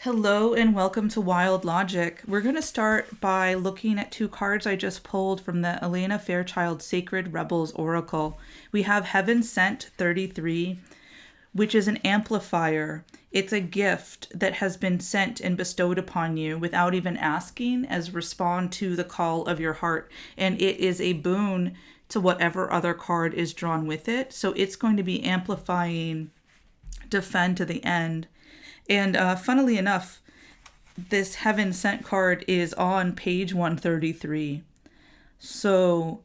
Hello and welcome to Wild Logix. We're going to start by looking at two cards I just pulled from the Alana Fairchild Sacred Rebels Oracle. We have Heaven Sent 33, which is an amplifier. It's a gift that has been sent and bestowed upon you without even asking, as respond to the call of your heart. And it is a boon to whatever other card is drawn with it. So it's going to be amplifying Defend to the End. And funnily enough, this Heaven Sent card is on page 133. So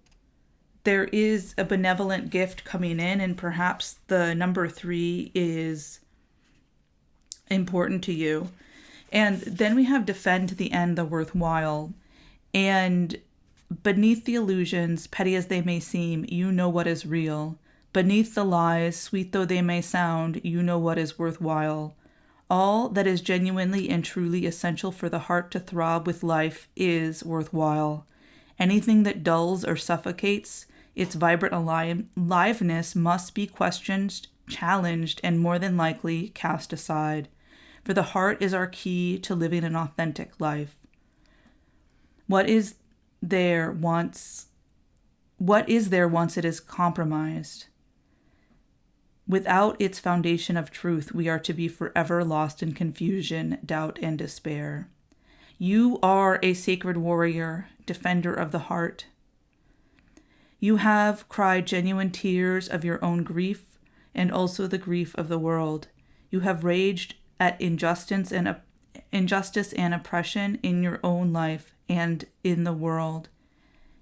there is a benevolent gift coming in, and perhaps the number 3 is important to you. And then we have Defend to the End, the worthwhile. And beneath the illusions, petty as they may seem, you know what is real. Beneath the lies, sweet though they may sound, you know what is worthwhile. All that is genuinely and truly essential for the heart to throb with life is worthwhile. Anything that dulls or suffocates its vibrant aliveness must be questioned, challenged, and more than likely cast aside. For the heart is our key to living an authentic life. What is there once it is compromised? Without its foundation of truth, we are to be forever lost in confusion, doubt, and despair. You are a sacred warrior, defender of the heart. You have cried genuine tears of your own grief and also the grief of the world. You have raged at injustice and oppression in your own life and in the world.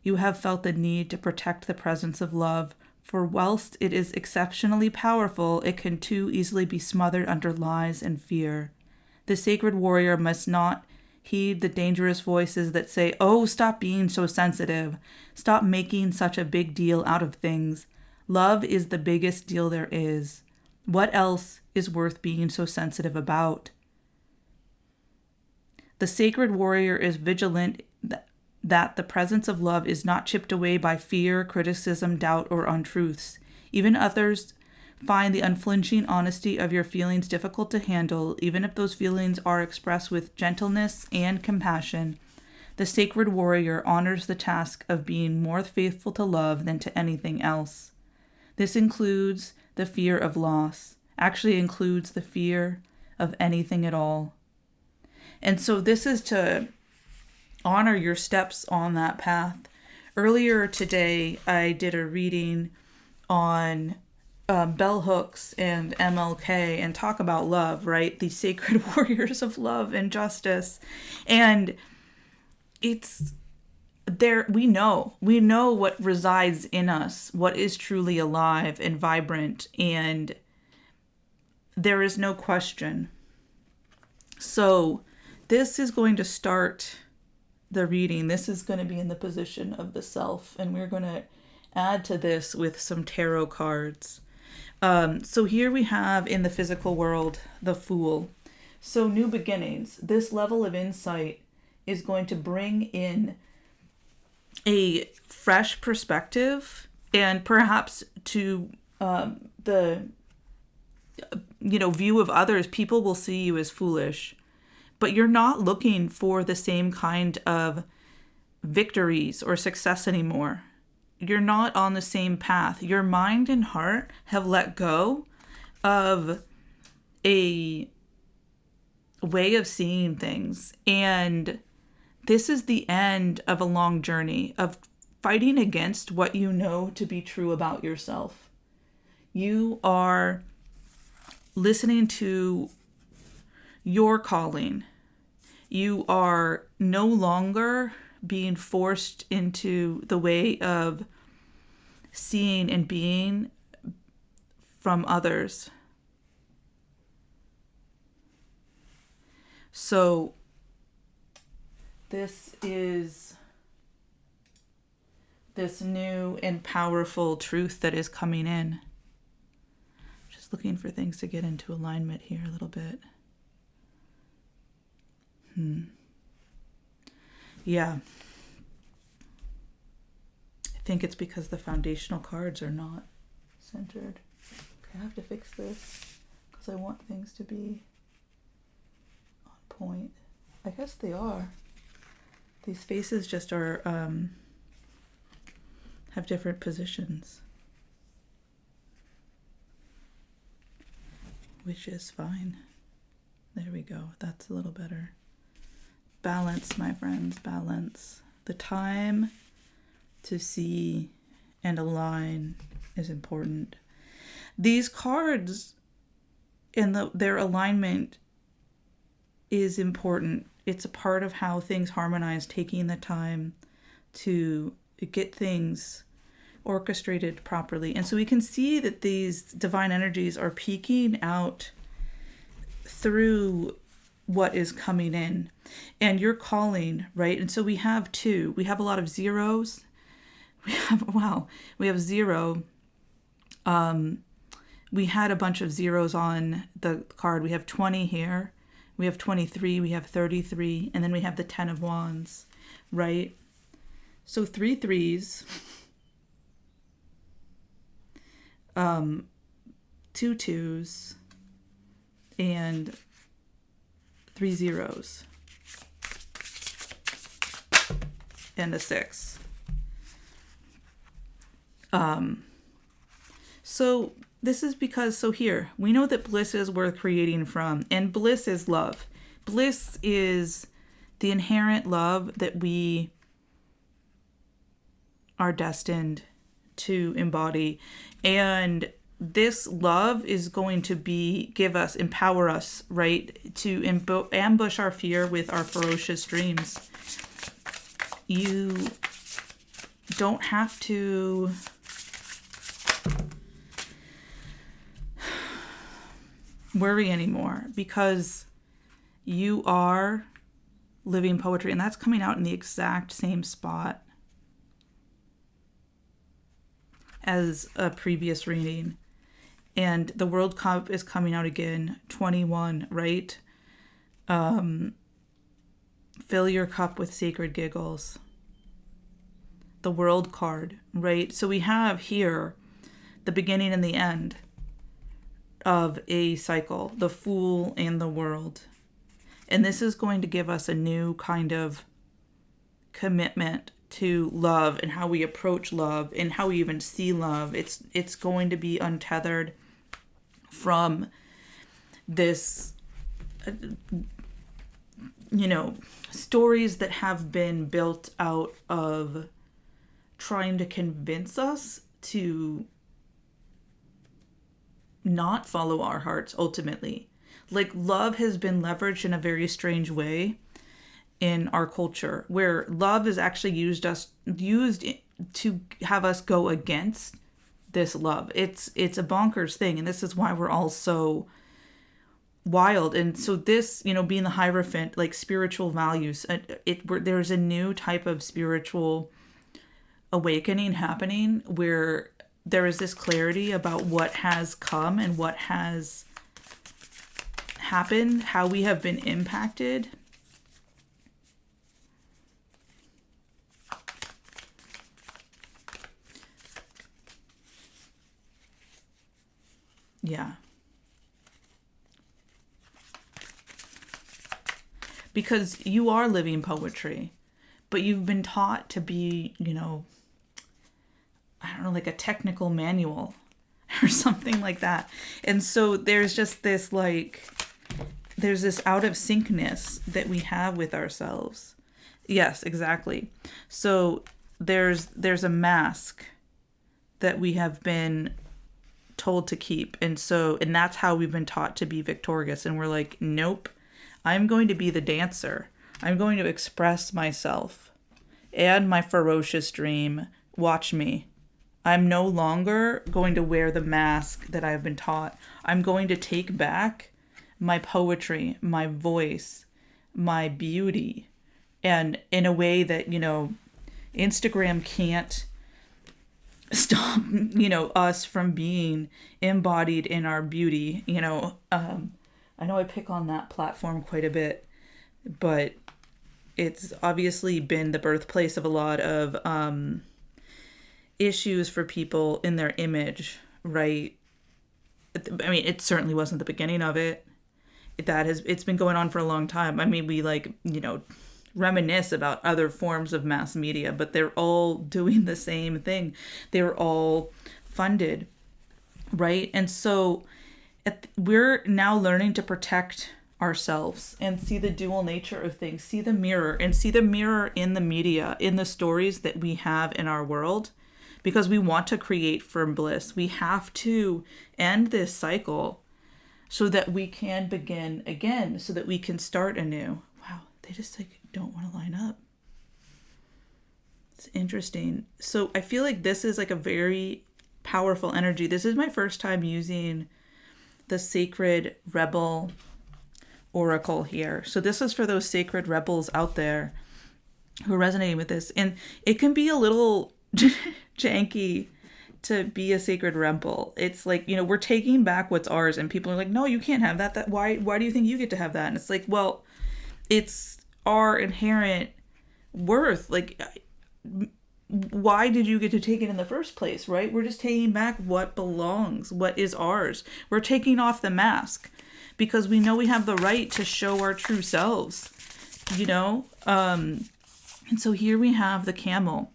You have felt the need to protect the presence of love, for whilst it is exceptionally powerful, it can too easily be smothered under lies and fear. The sacred warrior must not heed the dangerous voices that say, "Oh, stop being so sensitive. Stop making such a big deal out of things. Love is the biggest deal there is. What else is worth being so sensitive about?" The sacred warrior is vigilant that the presence of love is not chipped away by fear, criticism, doubt, or untruths. Even others find the unflinching honesty of your feelings difficult to handle, even if those feelings are expressed with gentleness and compassion. The sacred warrior honors the task of being more faithful to love than to anything else. This includes the fear of loss, actually includes the fear of anything at all. And so this is to honor your steps on that path. Earlier today, I did a reading on bell hooks and MLK and talk about love, right? The sacred warriors of love and justice. And it's there, we know what resides in us, what is truly alive and vibrant, and there is no question. So this is going to start the reading. This is going to be in the position of the self, and we're going to add to this with some tarot cards. So here we have in the physical world the Fool. So new beginnings. This level of insight is going to bring in a fresh perspective, and perhaps to the view of others, people will see you as foolish. But you're not looking for the same kind of victories or success anymore. You're not on the same path. Your mind and heart have let go of a way of seeing things. And this is the end of a long journey of fighting against what you know to be true about yourself. You are listening to your calling. You are no longer being forced into the way of seeing and being from others. So this is this new and powerful truth that is coming in. Just looking for things to get into alignment here a little bit. Yeah. I think it's because the foundational cards are not centered. Okay, I have to fix this because I want things to be on point. I guess they are. These faces just are, have different positions. Which is fine. There we go. That's a little better. Balance, my friends, balance. The time to see and align is important. These cards and their alignment is important. It's a part of how things harmonize, taking the time to get things orchestrated properly. And so we can see that these divine energies are peeking out through what is coming in. And you're calling, right? And so we have two. We have a lot of zeros. We have 0. We had a bunch of zeros on the card. We have 20 here. We have 23. We have 33. And then we have the 10 of Wands, right? So 3 threes. 2 twos. And 3 zeros. And a 6. So this is because, so here, we know that bliss is worth creating from, and bliss is love. Bliss is the inherent love that we are destined to embody. And this love is going to empower us, right? To ambush our fear with our ferocious dreams. You don't have to worry anymore because you are living poetry, and that's coming out in the exact same spot as a previous reading. And the World Cup is coming out again, 21, right? Fill your cup with sacred giggles. The World card, right? So we have here the beginning and the end of a cycle, the Fool and the World. And this is going to give us a new kind of commitment to love and how we approach love and how we even see love. It's going to be untethered from this, stories that have been built out of trying to convince us to not follow our hearts ultimately. Like, love has been leveraged in a very strange way in our culture, where love is actually used to have us go against this love. It's a bonkers thing, and this is why we're all so wild. And so this, being the Hierophant, like spiritual values, there's a new type of spiritual awakening happening where there is this clarity about what has come and what has happened, how we have been impacted. Yeah. Because you are living poetry, but you've been taught to be, I don't know, like a technical manual or something like that. And so there's just this there's this out of syncness that we have with ourselves. Yes, exactly. So there's a mask that we have been told to keep. And that's how we've been taught to be victorious. And we're like, nope, I'm going to be the dancer. I'm going to express myself and my ferocious dream. Watch me. I'm no longer going to wear the mask that I've been taught. I'm going to take back my poetry, my voice, my beauty, and in a way that, Instagram can't stop, us from being embodied in our beauty. I know I pick on that platform quite a bit, but it's obviously been the birthplace of a lot of issues for people in their image, right? I mean, it certainly wasn't the beginning of it. it's been going on for a long time. I mean, we like, reminisce about other forms of mass media, but they're all doing the same thing. They're all funded, right? And so we're now learning to protect ourselves and see the dual nature of things, see the mirror in the media, in the stories that we have in our world, because we want to create firm bliss. We have to end this cycle so that we can begin again, so that we can start anew. Wow, they just like don't want to line up. It's interesting. So I feel like this is like a very powerful energy. This is my first time using the Sacred Rebel Oracle here. So this is for those sacred rebels out there who are resonating with this. And it can be a little janky to be a sacred rebel. It's like, we're taking back what's ours, and people are like, no, you can't have that. Why do you think you get to have that? And it's like, well, it's our inherent worth. Like, why did you get to take it in the first place, right? We're just taking back what belongs, what is ours. We're taking off the mask because we know we have the right to show our true selves, And so here we have the camel,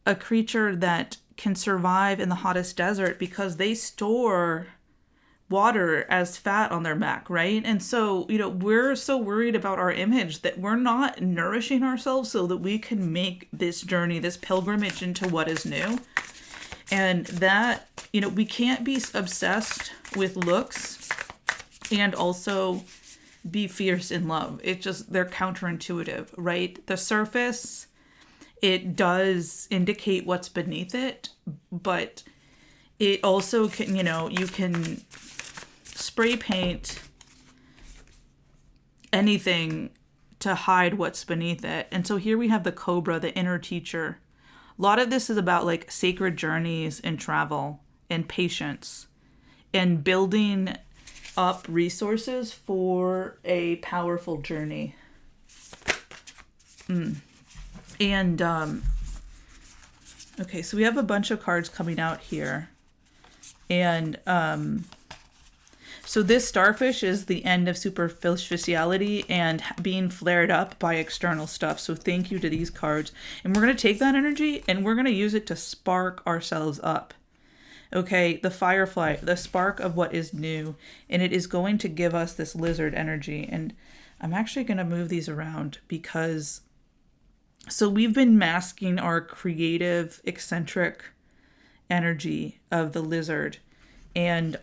a creature that can survive in the hottest desert because they store water as fat on their back, right? And so, we're so worried about our image that we're not nourishing ourselves so that we can make this journey, this pilgrimage into what is new. And that, we can't be obsessed with looks and also be fierce in love. They're counterintuitive, right? The surface, it does indicate what's beneath it, but it also can, you can spray paint anything to hide what's beneath it. And so here we have the Cobra, the inner teacher. A lot of this is about like sacred journeys and travel and patience and building up resources for a powerful journey. And okay, so we have a bunch of cards coming out here. And so this starfish is the end of superficiality and being flared up by external stuff. So thank you to these cards. And we're going to take that energy and we're going to use it to spark ourselves up. Okay, the Firefly, the spark of what is new. And it is going to give us this lizard energy. And I'm actually going to move these around because... So we've been masking our creative, eccentric energy of the lizard. And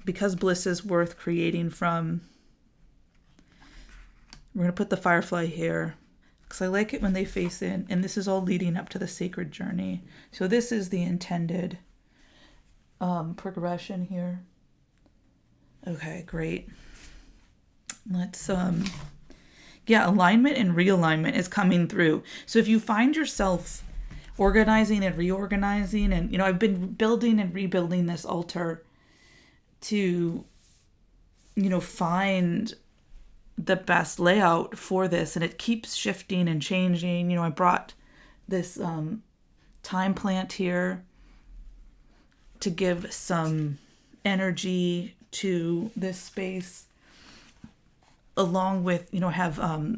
because bliss is worth creating from, we're going to put the Firefly here because I like it when they face in. And this is all leading up to the sacred journey. So this is the intended progression here. Okay, great. Let's... alignment and realignment is coming through. So if you find yourself organizing and reorganizing, and, I've been building and rebuilding this altar to, find the best layout for this, and it keeps shifting and changing. I brought this time plant here to give some energy to this space, along with, have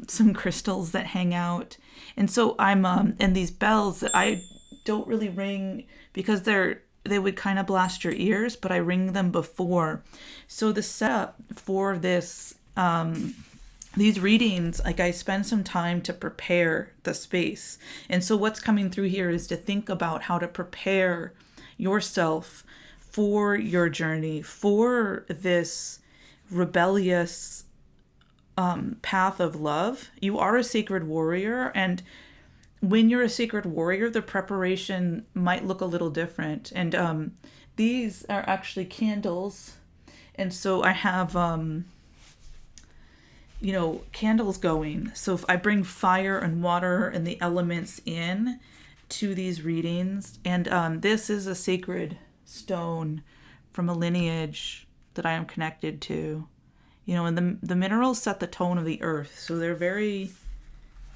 some crystals that hang out. And so I'm, and these bells that I don't really ring because they would kind of blast your ears, but I ring them before. So the setup for this, these readings, like I spend some time to prepare the space. And so what's coming through here is to think about how to prepare yourself for your journey, for this rebellious path of love. You are a sacred warrior, and when you're a sacred warrior, the preparation might look a little different. And these are actually candles, and so I have candles going. So if I bring fire and water and the elements in to these readings, and this is a sacred stone from a lineage that I am connected to. And the minerals set the tone of the earth. So they're very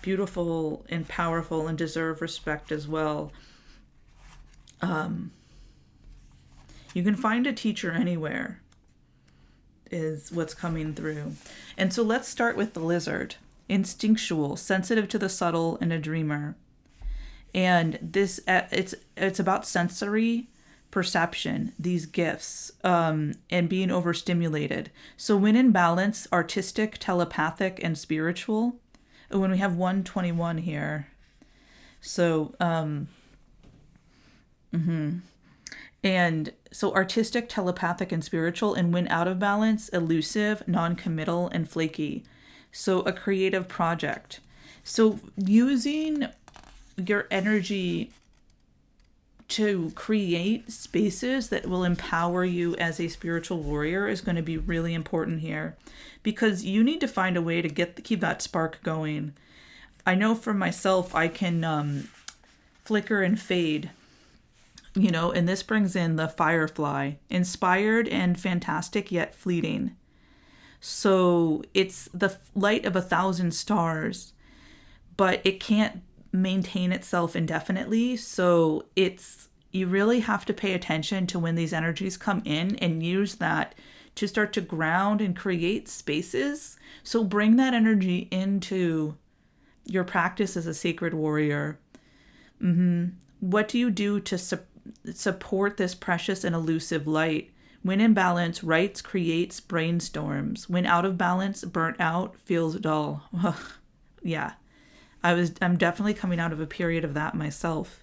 beautiful and powerful and deserve respect as well. You can find a teacher anywhere. is what's coming through. And so let's start with the lizard. Instinctual, sensitive to the subtle, and a dreamer. And this, it's about sensory perception, these gifts, and being overstimulated. So when in balance, artistic, telepathic, and spiritual. When we have 121 here. So, and so artistic, telepathic, and spiritual, and when out of balance, elusive, non-committal, and flaky. So a creative project. So using your energy to create spaces that will empower you as a spiritual warrior is going to be really important here, because you need to find a way to keep that spark going. I know for myself, I can flicker and fade, and this brings in the Firefly, inspired and fantastic yet fleeting. So it's the light of 1,000 stars, but it can't maintain itself indefinitely. So you really have to pay attention to when these energies come in and use that to start to ground and create spaces. So bring that energy into your practice as a sacred warrior. What do you do to support this precious and elusive light? When in balance, writes, creates, brainstorms. When out of balance, burnt out, feels dull. Yeah. I'm definitely coming out of a period of that myself.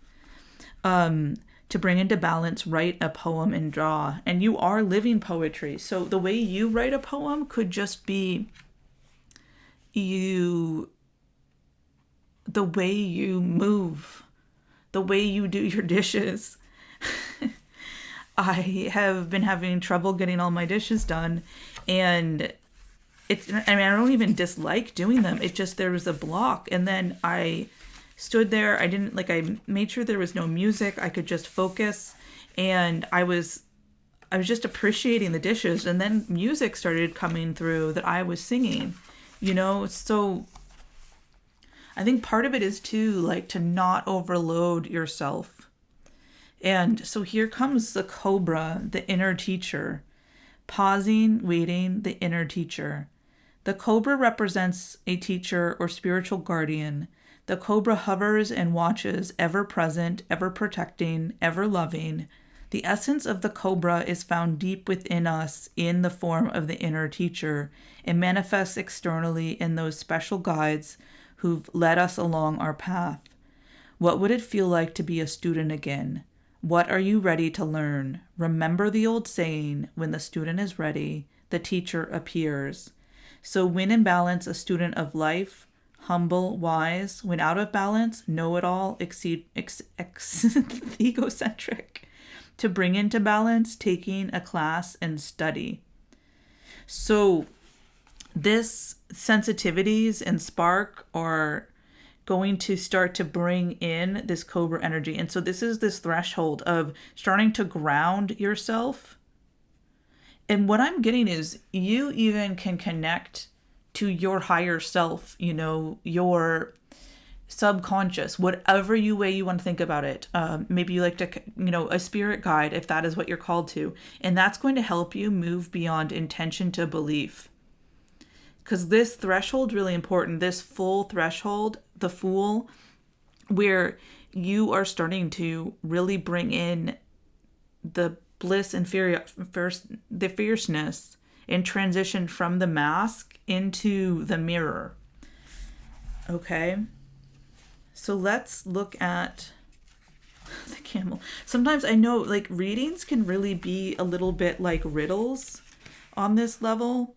To bring into balance, write a poem and draw. And you are living poetry. So the way you write a poem could just be the way you move, the way you do your dishes. I have been having trouble getting all my dishes done, and I don't even dislike doing them. It's just there was a block, and then I stood there. I made sure there was no music. I could just focus, and I was just appreciating the dishes, and then music started coming through that I was singing, so I think part of it is too, to not overload yourself. And so here comes the Cobra, the inner teacher. Pausing, waiting, the inner teacher. The Cobra represents a teacher or spiritual guardian. The Cobra hovers and watches, ever present, ever protecting, ever loving. The essence of the Cobra is found deep within us in the form of the inner teacher. It manifests externally in those special guides who've led us along our path. What would it feel like to be a student again? What are you ready to learn? Remember the old saying, when the student is ready, the teacher appears. So when in balance, a student of life, humble, wise. When out of balance, know-it-all, egocentric. To bring into balance, taking a class and study. So this sensitivities and spark are going to start to bring in this Cobra energy. And so this is this threshold of starting to ground yourself. And what I'm getting is you even can connect to your higher self, your subconscious, whatever way you want to think about it. Maybe you like to, a spirit guide, if that is what you're called to. And that's going to help you move beyond intention to belief. Because this threshold really important, this full threshold, the Fool, where you are starting to really bring in the bliss and the fierceness, and transition from the mask into the mirror. Okay, so let's look at the Camel. Sometimes I know readings can really be a little bit like riddles on this level.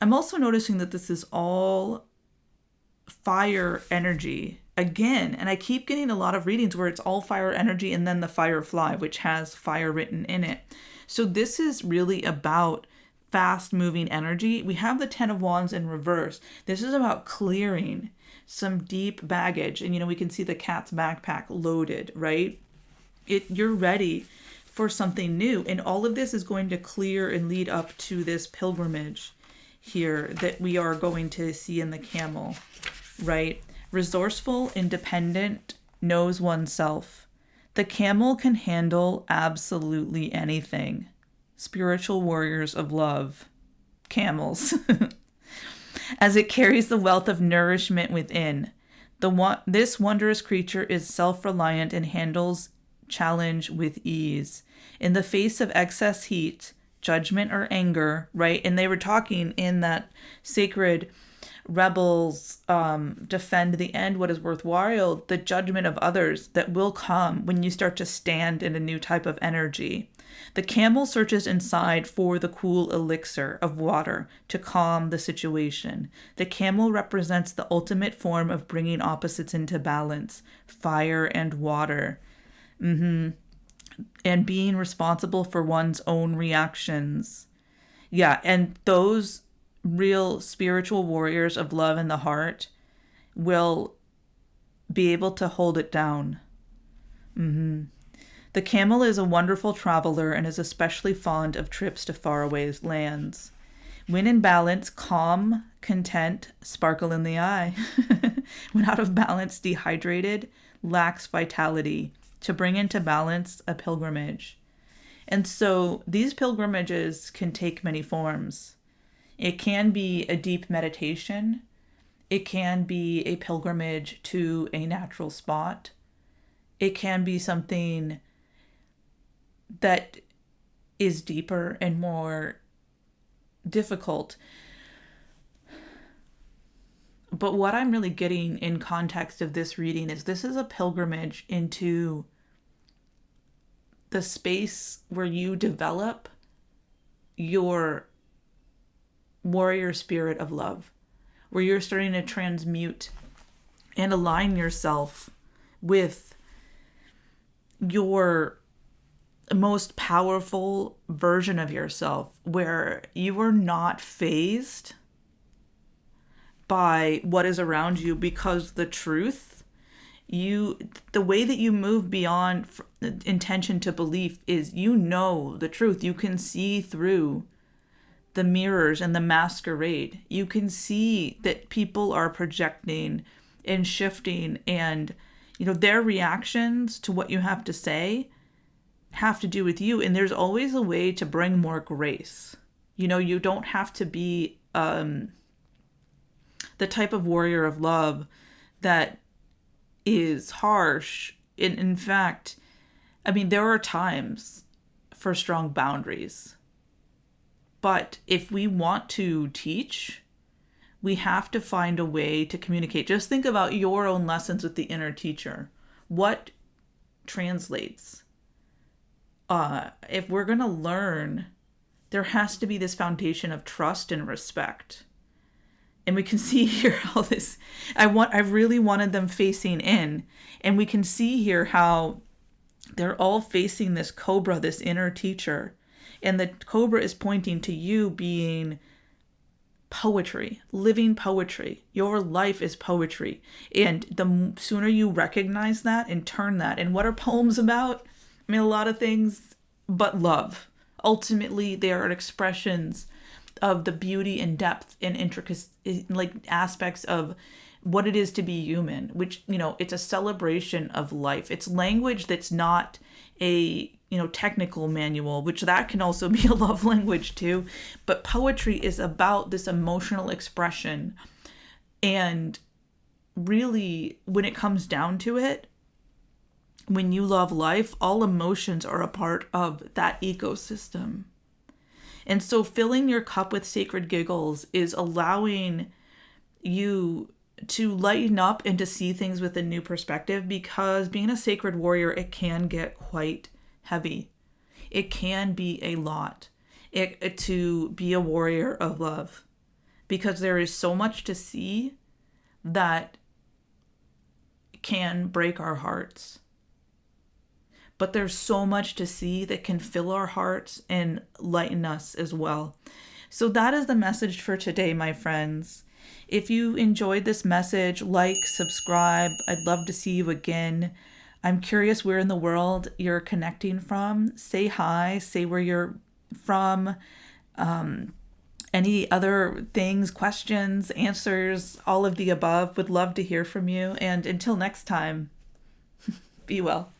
I'm also noticing that this is all fire energy again, and I keep getting a lot of readings where it's all fire energy and then the Firefly, which has fire written in it. So this is really about fast moving energy. We have the 10 of Wands in reverse. This is about clearing some deep baggage, and we can see the cat's backpack loaded, right? You're ready for something new, and all of this is going to clear and lead up to this pilgrimage here that we are going to see in the Camel, right? Resourceful, independent, knows oneself. The Camel can handle absolutely anything. Spiritual warriors of love. camels, as it carries the wealth of nourishment within. This wondrous creature is self-reliant and handles challenge with ease. In the face of excess heat, judgment, or anger, right? And they were talking in that sacred rebels defend the end what is worthwhile, the judgment of others that will come when you start to stand in a new type of energy. The camel searches inside for the cool elixir of water to calm the situation. The camel represents the ultimate form of bringing opposites into balance, fire and water, and being responsible for one's own reactions. Yeah, and those real spiritual warriors of love in the heart will be able to hold it down. The camel is a wonderful traveler and is especially fond of trips to faraway lands. When in balance, calm, content, sparkle in the eye. When out of balance, dehydrated, lacks vitality. To bring into balance, a pilgrimage. And so these pilgrimages can take many forms. It can be a deep meditation. It can be a pilgrimage to a natural spot. It can be something that is deeper and more difficult. But what I'm really getting in context of this reading is this is a pilgrimage into the space where you develop your warrior spirit of love, where you're starting to transmute and align yourself with your most powerful version of yourself, where you are not fazed by what is around you, because the truth, the way that you move beyond intention to belief is, the truth. You can see through the mirrors and the masquerade. You can see that people are projecting and shifting, and their reactions to what you have to say have to do with you. And there's always a way to bring more grace. You don't have to be the type of warrior of love that is harsh. In fact, there are times for strong boundaries. But if we want to teach, we have to find a way to communicate. Just think about your own lessons with the inner teacher. What translates? If we're going to learn, there has to be this foundation of trust and respect. And we can see here how this, I really wanted them facing in. And we can see here how they're all facing this Cobra, this inner teacher. And the Cobra is pointing to you being poetry, living poetry. Your life is poetry. And the sooner you recognize that and turn that. And what are poems about? A lot of things, but love. Ultimately, they are expressions of the beauty and depth and intricacy, like aspects of what it is to be human, which, it's a celebration of life. It's language that's not a, technical manual, which that can also be a love language too. But poetry is about this emotional expression. And really, when it comes down to it, when you love life, all emotions are a part of that ecosystem. And so filling your cup with sacred giggles is allowing you to lighten up and to see things with a new perspective, because being a sacred warrior, it can get quite heavy. It can be a lot to be a warrior of love, because there is so much to see that can break our hearts. But there's so much to see that can fill our hearts and lighten us as well. So that is the message for today, my friends. If you enjoyed this message, subscribe. I'd love to see you again. I'm curious where in the world you're connecting from. Say hi, say where you're from. Any other things, questions, answers, all of the above. Would love to hear from you. And until next time, be well.